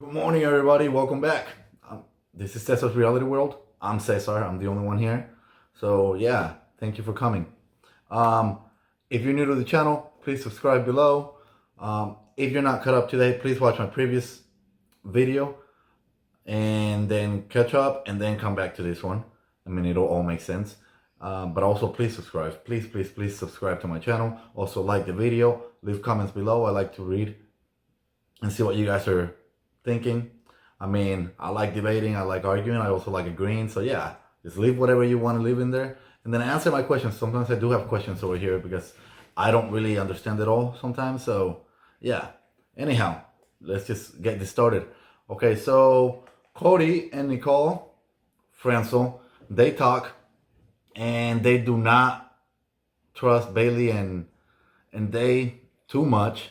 Good morning, everybody. Welcome back. This is Cesar's Reality World. I'm Cesar. I'm the only one here. So yeah, thank you for coming. Um, if you're new to the channel, please subscribe below. If you're not caught up today, please watch my previous video and then catch up and then come back to this one. I mean, it'll all make sense. But also, please subscribe. Please subscribe to my channel. Also, like the video. Leave comments below. I like to read and see what you guys are thinking. I mean, I like debating, I like arguing, I also like agreeing. So yeah, just leave whatever you want to leave in there. And then answer my questions. Sometimes I do have questions over here because I don't really understand it all sometimes. So yeah, anyhow, let's just get this started. Okay, so Cody and Nicole Francel, they talk and they do not trust Bailey and they too much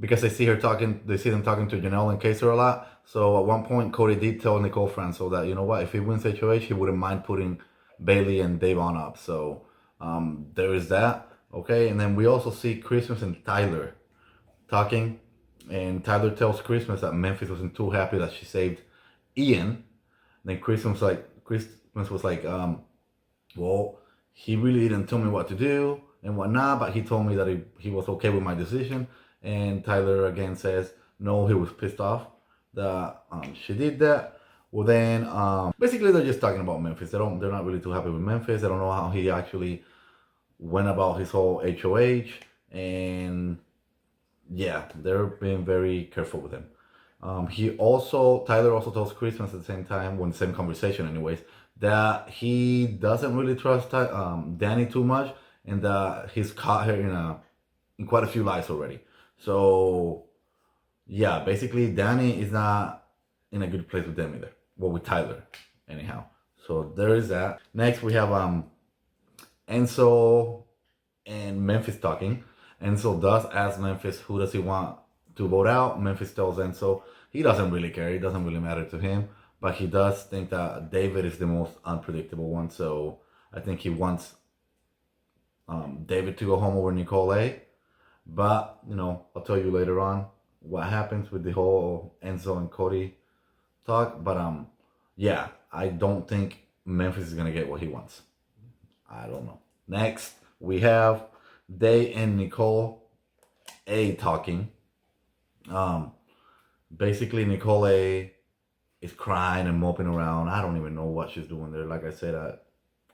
because they see them talking to Janelle and Kaiser a lot. So at one point, Cody did tell Nicole Francel that, you know what, if he wins HOH, he wouldn't mind putting Bailey and Davon up. So there is that. Okay, and then we also see Christmas and Tyler talking, and Tyler tells Christmas that Memphis wasn't too happy that she saved Ian. Then Christmas was like, well, he really didn't tell me what to do and whatnot, but he told me that he was okay with my decision. And Tyler again says, no, he was pissed off that she did that. Well, then basically they're just talking about Memphis. They're not really too happy with Memphis. They don't know how he actually went about his whole HOH, and yeah, they're being very careful with him. Tyler also tells Christmas at the same time, when the same conversation anyways, that he doesn't really trust Dani too much, and that he's caught her in quite a few lies already. So yeah, basically Dani is not in a good place with them either. Well, with Tyler, anyhow. So there is that. Next we have Enzo and Memphis talking. Enzo does ask Memphis who does he want to vote out. Memphis tells Enzo he doesn't really care. It doesn't really matter to him. But he does think that David is the most unpredictable one. So I think he wants David to go home over Nicole A. But, you know, I'll tell you later on what happens with the whole Enzo and Cody talk. But yeah, I don't think Memphis is going to get what he wants. I don't know. Next, we have Day and Nicole A talking. Basically, Nicole A is crying and moping around. I don't even know what she's doing there. Like I said,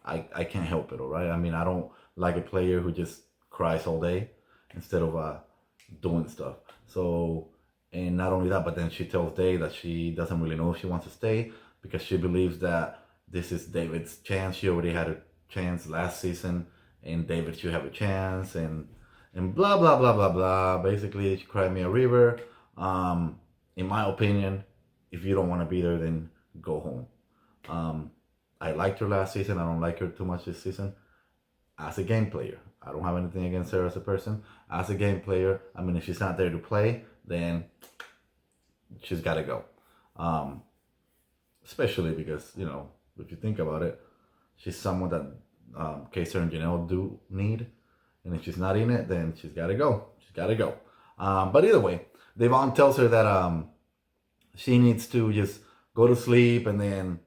I can't help it, all right? I mean, I don't like a player who just cries all day instead of doing stuff. So, and not only that, but then she tells Day that she doesn't really know if she wants to stay because she believes that this is David's chance. She already had a chance last season, and David should have a chance, and blah blah blah blah blah. Basically, she cried me a river. In my opinion, if you don't want to be there, then go home. I liked her last season. I don't like her too much this season. As a game player, I don't have anything against her as a person. As a game player, I mean, if she's not there to play, then she's got to go. Especially because, you know, if you think about it, she's someone that Kaiser and Janelle do need. And if she's not in it, then she's got to go. She's got to go. But either way, Devon tells her that she needs to just go to sleep and then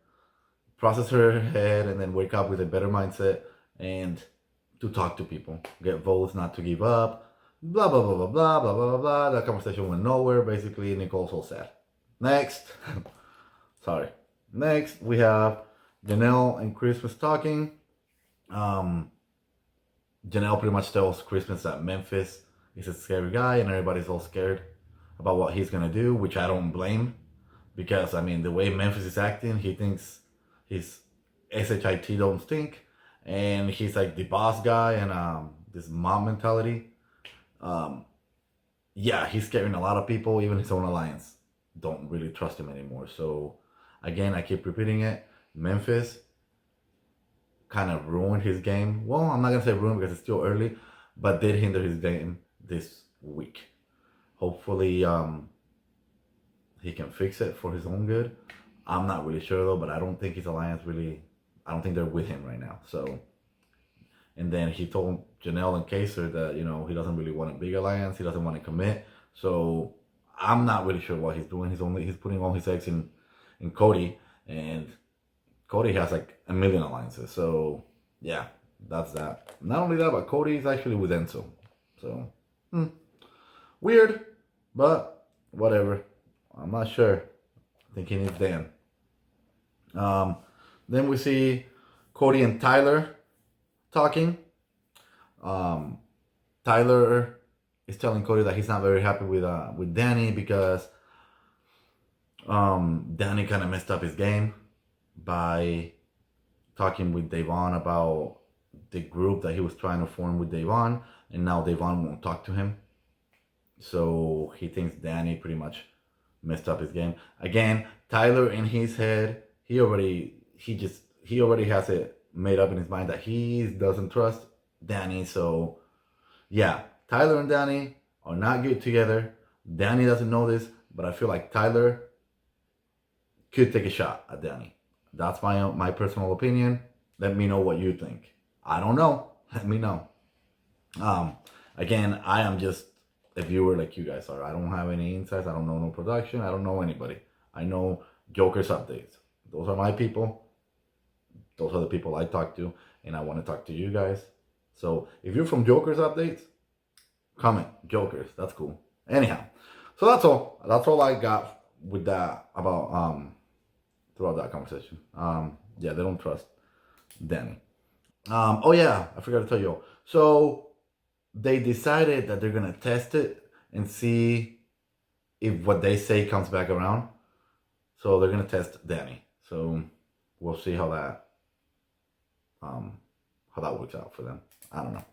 process her head and then wake up with a better mindset and to talk to people, get votes, not to give up, blah, blah, blah, blah, blah, blah, blah, blah. That conversation went nowhere. Basically, Nicole's all sad. Next, sorry. Next, we have Janelle and Christmas talking. Janelle pretty much tells Christmas that Memphis is a scary guy and everybody's all scared about what he's going to do, which I don't blame. Because, I mean, the way Memphis is acting, he thinks his SHIT don't stink. And he's like the boss guy and this mom mentality. Yeah, he's scaring a lot of people. Even his own alliance don't really trust him anymore. So, again, I keep repeating it. Memphis kind of ruined his game. Well, I'm not going to say ruined because it's still early. But did hinder his game this week. Hopefully, he can fix it for his own good. I'm not really sure though, but I don't think his alliance I don't think they're with him right now. So, and then he told Janelle and Kaiser that, you know, he doesn't really want a big alliance. He doesn't want to commit. So I'm not really sure what he's doing. He's putting all his eggs in Cody, and Cody has like a million alliances. So yeah, that's that. Not only that, but Cody is actually with Enzo. So weird, but whatever. I'm not sure. Thinking it's Dan. Then we see Cody and Tyler talking. Tyler is telling Cody that he's not very happy with Dani because Dani kind of messed up his game by talking with Davon about the group that he was trying to form with Davon, and now Davon won't talk to him. So he thinks Dani pretty much messed up his game. Again, Tyler in his head, he already has it made up in his mind that he doesn't trust Dani. So yeah, Tyler and Dani are not good together. Dani doesn't know this, but I feel like Tyler could take a shot at Dani. That's my personal opinion. Let me know what you think. I don't know. Let me know. Again, I am just a viewer like you guys are. I don't have any insights. I don't know no production. I don't know anybody. I know Joker's updates. Those are my people. Those are the people I talk to, and I want to talk to you guys. So if you're from Joker's updates, comment Jokers. That's cool. Anyhow, so that's all. That's all I got with that about throughout that conversation. Yeah, they don't trust Dani. Oh yeah, I forgot to tell you. So they decided that they're gonna test it and see if what they say comes back around. So they're gonna test Dani. So we'll see how that works out for them. I don't know.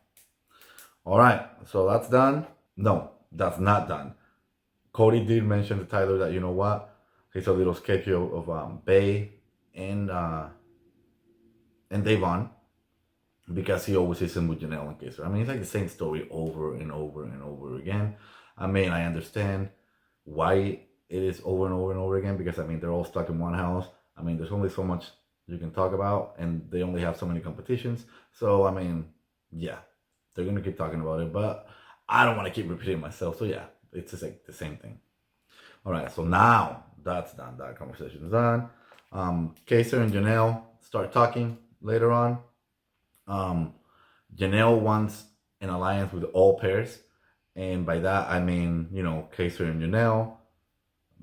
All right, so that's done. No, that's not done. Cody did mention to Tyler that, you know what, he's a little sketchy of Bay and Davon, because he always sees him with Janelle and Kaiser. I mean, it's like the same story over and over and over again. I mean, I understand why it is over and over and over again, because I mean, they're all stuck in one house. I mean, there's only so much you can talk about, and they only have so many competitions. So I mean, yeah, they're gonna keep talking about it, but I don't want to keep repeating myself. So yeah, it's just like the same thing. All right, so now that's done. That conversation is done. Kaiser and Janelle start talking later on. Janelle wants an alliance with all pairs, and by that I mean, you know, Kaiser and Janelle,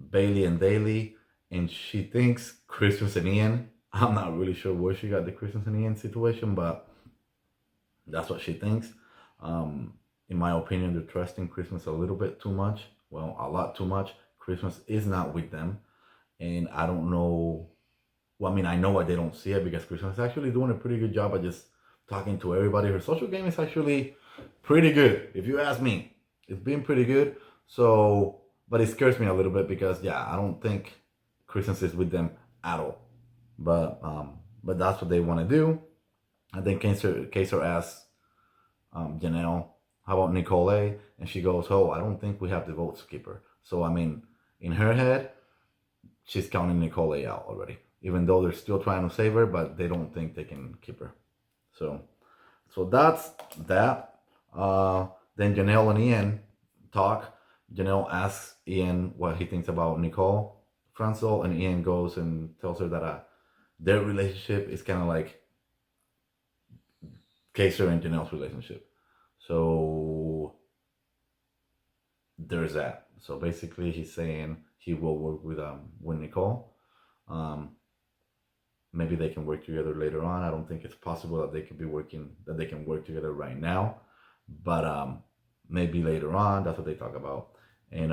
Bailey and Daly, and she thinks Christmas and Ian. I'm not really sure where she got the Christmas and Ian situation, but that's what she thinks. In my opinion, they're trusting Christmas a little bit too much. Well, a lot too much. Christmas is not with them, and I don't know. Well, I mean, I know why they don't see it, because Christmas is actually doing a pretty good job at just talking to everybody. Her social game is actually pretty good, if you ask me. It's been pretty good. So, but it scares me a little bit because, yeah, I don't think Christmas is with them at all. But that's what they want to do. And then Kaiser asks Janelle, how about Nicole? And she goes, oh, I don't think we have the votes to keep her. So, I mean, in her head, she's counting Nicole out already, even though they're still trying to save her, but they don't think they can keep her. So that's that. Then Janelle and Ian talk. Janelle asks Ian what he thinks about Nicole Franzel, and Ian goes and tells her that their relationship is kind of like Kaiser and Janelle's relationship. So there's that. So basically, he's saying he will work with Nicole. Maybe they can work together later on. I don't think it's possible that they can work together right now, but maybe later on. That's what they talk about, and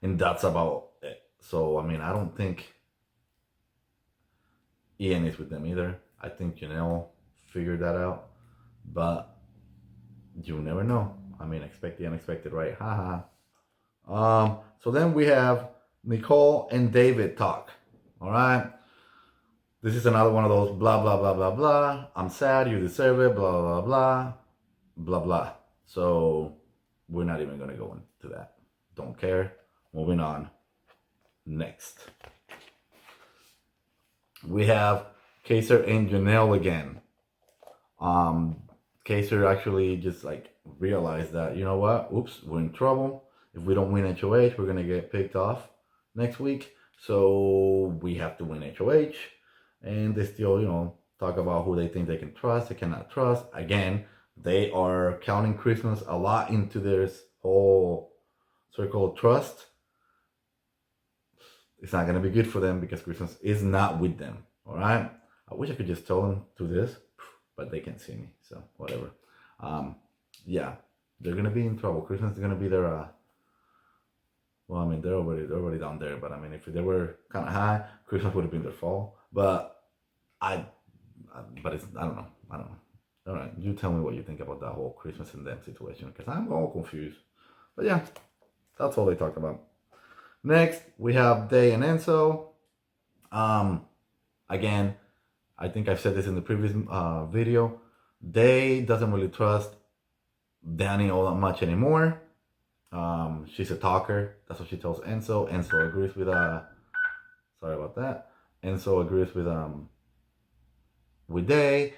that's about it. So I mean, I don't think Ian is with them either. I think Janelle figured that out, but you never know. I mean, expect the unexpected, right? Haha. So then we have Nicole and David talk. All right. This is another one of those blah, blah, blah, blah, blah. I'm sad, you deserve it, blah, blah, blah, blah, blah. So we're not even going to go into that. Don't care. Moving on. Next. We have Kaiser and Janelle again. Kaiser actually just like realized that, you know what? Oops, we're in trouble. if we don't win HOH, we're gonna get picked off next week. So we have to win HOH, and they still, talk about who they think they can trust, they cannot trust. Again, they are counting Christmas a lot into this whole circle of trust. It's not gonna be good for them because Christmas is not with them. All right. I wish I could just tell them to this, but they can't see me, so whatever. Yeah, they're gonna be in trouble. Christmas is gonna be their. Well, I mean, they're already down there, but I mean, if they were kind of high, Christmas would have been their fall. But I don't know. All right, you tell me what you think about that whole Christmas and them situation, because I'm all confused. But yeah, that's all they talked about. Next, we have Day and Enzo. Again, I think I've said this in the previous video. Day doesn't really trust Dani all that much anymore. She's a talker. That's what she tells Enzo. Enzo agrees with sorry about that. Enzo agrees with Day.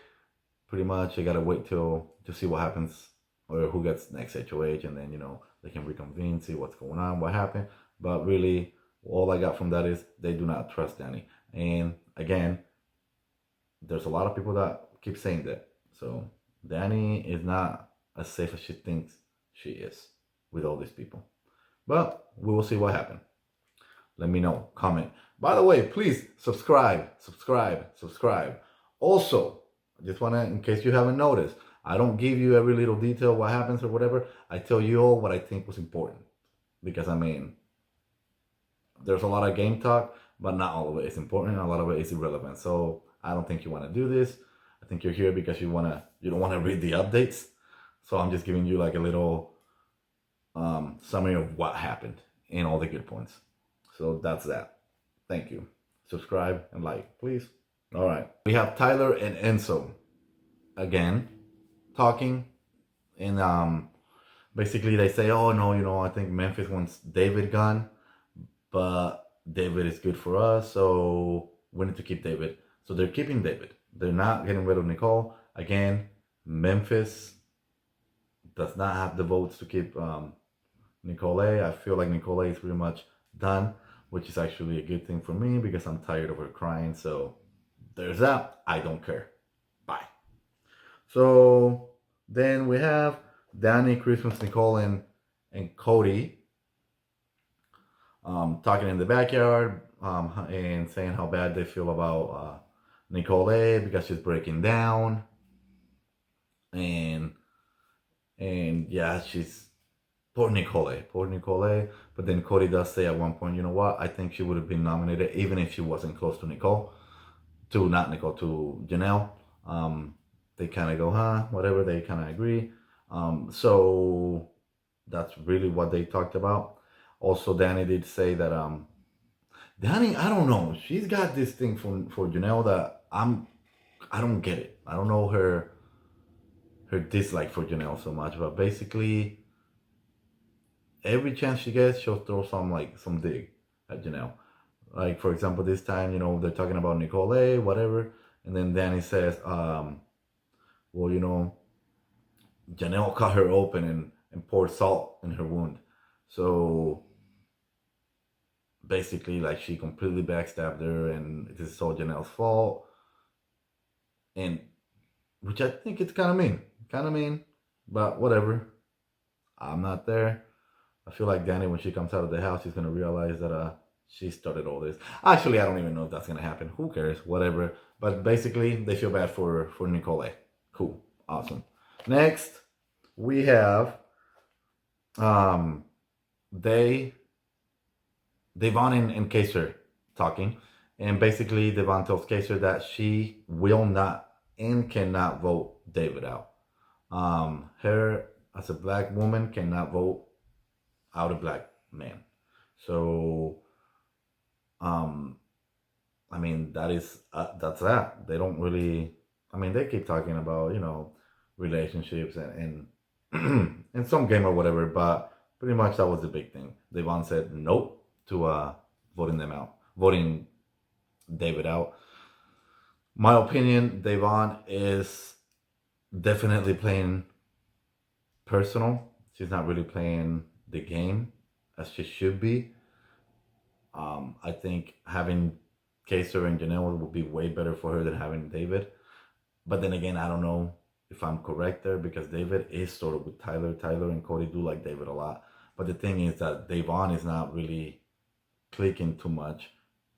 Pretty much, you gotta wait to see what happens or who gets next HOH, and then they can reconvene, see what's going on, what happened. But really, all I got from that is they do not trust Dani. And again, there's a lot of people that keep saying that. So Dani is not as safe as she thinks she is with all these people. But we will see what happens. Let me know. Comment. By the way, please subscribe. Also, I just want to, in case you haven't noticed, I don't give you every little detail what happens or whatever. I tell you all what I think was important. Because, I mean, there's a lot of game talk, but not all of it is important. A lot of it is irrelevant. So I don't think you want to do this. I think you're here because you don't want to read the updates. So I'm just giving you like a little summary of what happened and all the good points. So that's that. Thank you. Subscribe and like, please. All right. We have Tyler and Enzo again talking, and basically they say, oh no, I think Memphis wants David gone, but David is good for us, so we need to keep David. So they're keeping David. They're not getting rid of Nicole. Again, Memphis does not have the votes to keep Nicole. I feel like Nicole is pretty much done, which is actually a good thing for me because I'm tired of her crying. So there's that. I don't care. Bye. So then we have Dani, Christmas, Nicole, and Cody talking in the backyard and saying how bad they feel about Nicole because she's breaking down. And yeah, she's poor Nicole. But then Cody does say at one point, you know what? I think she would have been nominated even if she wasn't close to to Janelle. They kind of go, whatever. They kind of agree. So that's really what they talked about. Also, Dani did say that Dani, I don't know. She's got this thing for Janelle that I don't get it. I don't know her dislike for Janelle so much, but basically every chance she gets, she'll throw some dig at Janelle. Like, for example, this time, they're talking about Nicole, whatever, and then Dani says, well, Janelle cut her open and poured salt in her wound. So basically, like, she completely backstabbed her, and this is all Janelle's fault. And which I think it's kind of mean, but whatever. I'm not there. I feel like Dani, when she comes out of the house, she's gonna realize that she started all this. Actually, I don't even know if that's gonna happen. Who cares? Whatever. But basically, they feel bad for Nicole. Cool. Awesome. Next, we have Devon and Kaiser talking, and basically Devon tells Kaiser that she will not and cannot vote David out. Her as a black woman cannot vote out a black man. So I mean, that's that. They don't really, I mean, they keep talking about, relationships and and some game or whatever, but pretty much that was the big thing. Devon said nope to voting David out. My opinion, Devon is definitely playing personal. She's not really playing the game. as she should be. I think having Kaiser and Janelle would be way better for her than having David. But then again, I don't know if I'm correct there because David is sort of with Tyler. Tyler and Cody do like David a lot. But the thing is that Davon is not really clicking too much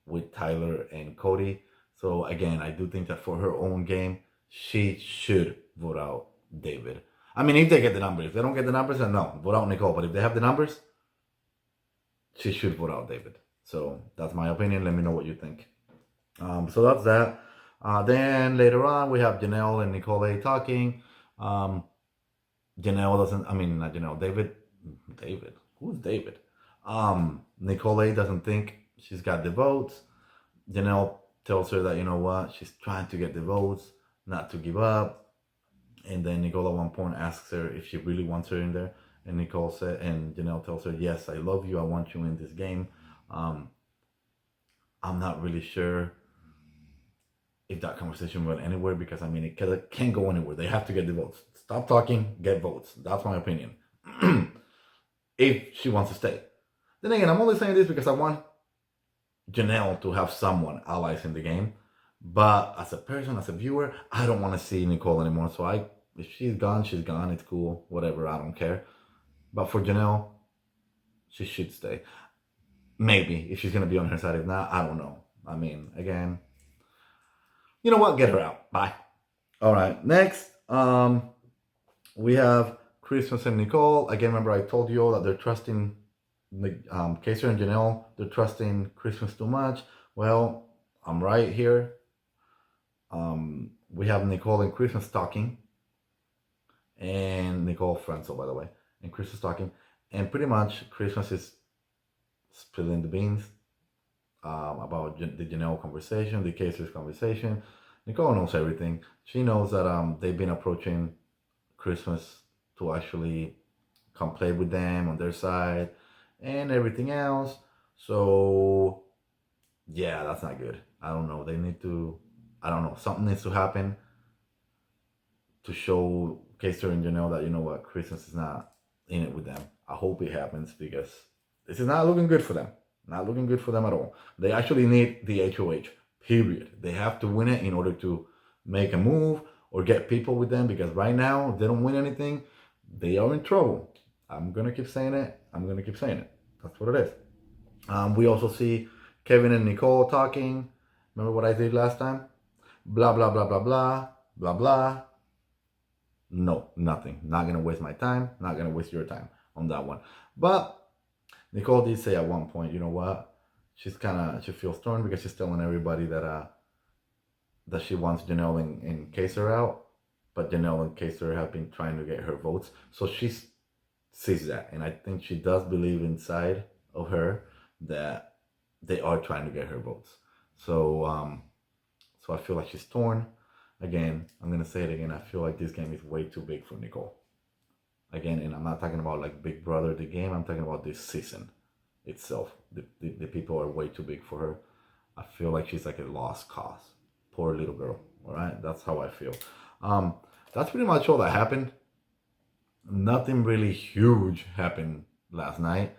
with Tyler and Cody. So again, I do think that for her own game, she should vote out David. I mean, if they get the numbers. If they don't get the numbers, then no, vote out Nicole. But if they have the numbers, she should vote out David. So that's my opinion. Let me know what you think. So that's that. Then later on, we have Janelle and Nicole talking. Janelle doesn't, I mean, not Janelle, David. Who's David? Nicole doesn't think she's got the votes. Janelle tells her that, you know what, she's trying to get the votes, not to give up. And then Nicole at one point asks her if she really wants her in there. And Janelle tells her, yes, I love you. I want you in this game. I'm not really sure if that conversation went anywhere because, I mean, it can't go anywhere. They have to get the votes. Stop talking, get votes. That's my opinion. If she wants to stay. Then again, I'm only saying this because I want Janelle to have someone, allies in the game. But as a person, as a viewer, I don't want to see Nicole anymore. So if she's gone, she's gone. It's cool. Whatever. I don't care. But for Janelle, she should stay. Maybe, if she's going to be on her side. If not, I don't know. I mean, again, you know what? Get her out. Bye. All right. Next, we have Christmas and Nicole. Again, remember I told you all that they're trusting Kaiser and Janelle. They're trusting Christmas too much. Well, I'm right here. We have Nicole and Christmas talking. And Nicole Frenzel, by the way. And Christmas talking. And pretty much Christmas is spilling the beans about the Janelle conversation, the Kaiser's conversation. Nicole knows everything. She knows that they've been approaching Christmas to actually come play with them on their side and everything else. So yeah, that's not good. I don't know. Something needs to happen to show Kaiser and Janelle that, you know what, Christmas is not in it with them. I hope it happens because this is not looking good for them. Not looking good for them at all. They actually need the HOH, period. They have to win it in order to make a move or get people with them because right now, if they don't win anything, they are in trouble. I'm going to keep saying it. That's what it is. We also see Kevin and Nicole talking. Remember what I did last time? Blah, blah, blah, blah, blah, blah, blah. No, nothing. Not going to waste my time. Not going to waste your time on that one. But Nicole did say at one point, you know what? She feels torn because she's telling everybody that she wants Janelle and Kaiser out. But Janelle and Kaiser have been trying to get her votes. So she sees that. And I think she does believe inside of her that they are trying to get her votes. So I feel like she's torn. Again, I'm going to say it again. I feel like this game is way too big for Nicole. Again, and I'm not talking about like Big Brother, the game. I'm talking about this season itself. The people are way too big for her. I feel like she's like a lost cause. Poor little girl. All right? That's how I feel. That's pretty much all that happened. Nothing really huge happened last night.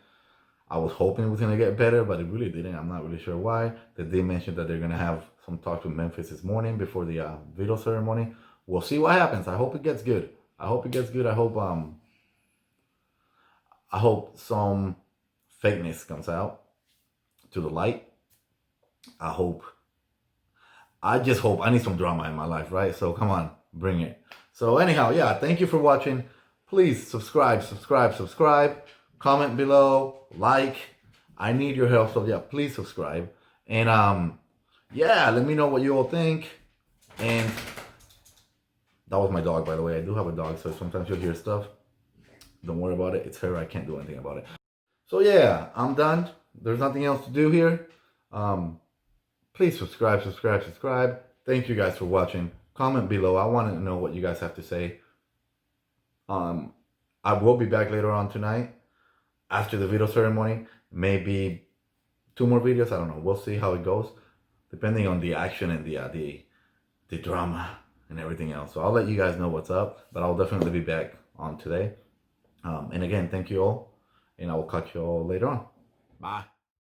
I was hoping it was going to get better, but it really didn't. I'm not really sure why. They did mention that they're going to have some talks with Memphis this morning before the veto ceremony. We'll see what happens. I hope it gets good. I hope some fakeness comes out to the light. I just hope. I need some drama in my life, right? So come on, bring it. So anyhow, yeah, thank you for watching. Please subscribe. Comment below, like. I need your help, so yeah, please subscribe. And yeah, let me know what you all think. And that was my dog, by the way. I do have a dog, so sometimes you'll hear stuff. Don't worry about it. It's her. I can't do anything about it. So yeah, I'm done. There's nothing else to do here. Please subscribe. Thank you guys for watching. Comment below. I want to know what you guys have to say. I will be back later on tonight after the veto ceremony. Maybe 2 more videos. I don't know. We'll see how it goes, depending on the action and the drama and everything else. So I'll let you guys know what's up, but I'll definitely be back on today. And again, thank you all. and I will catch you all later on. Bye.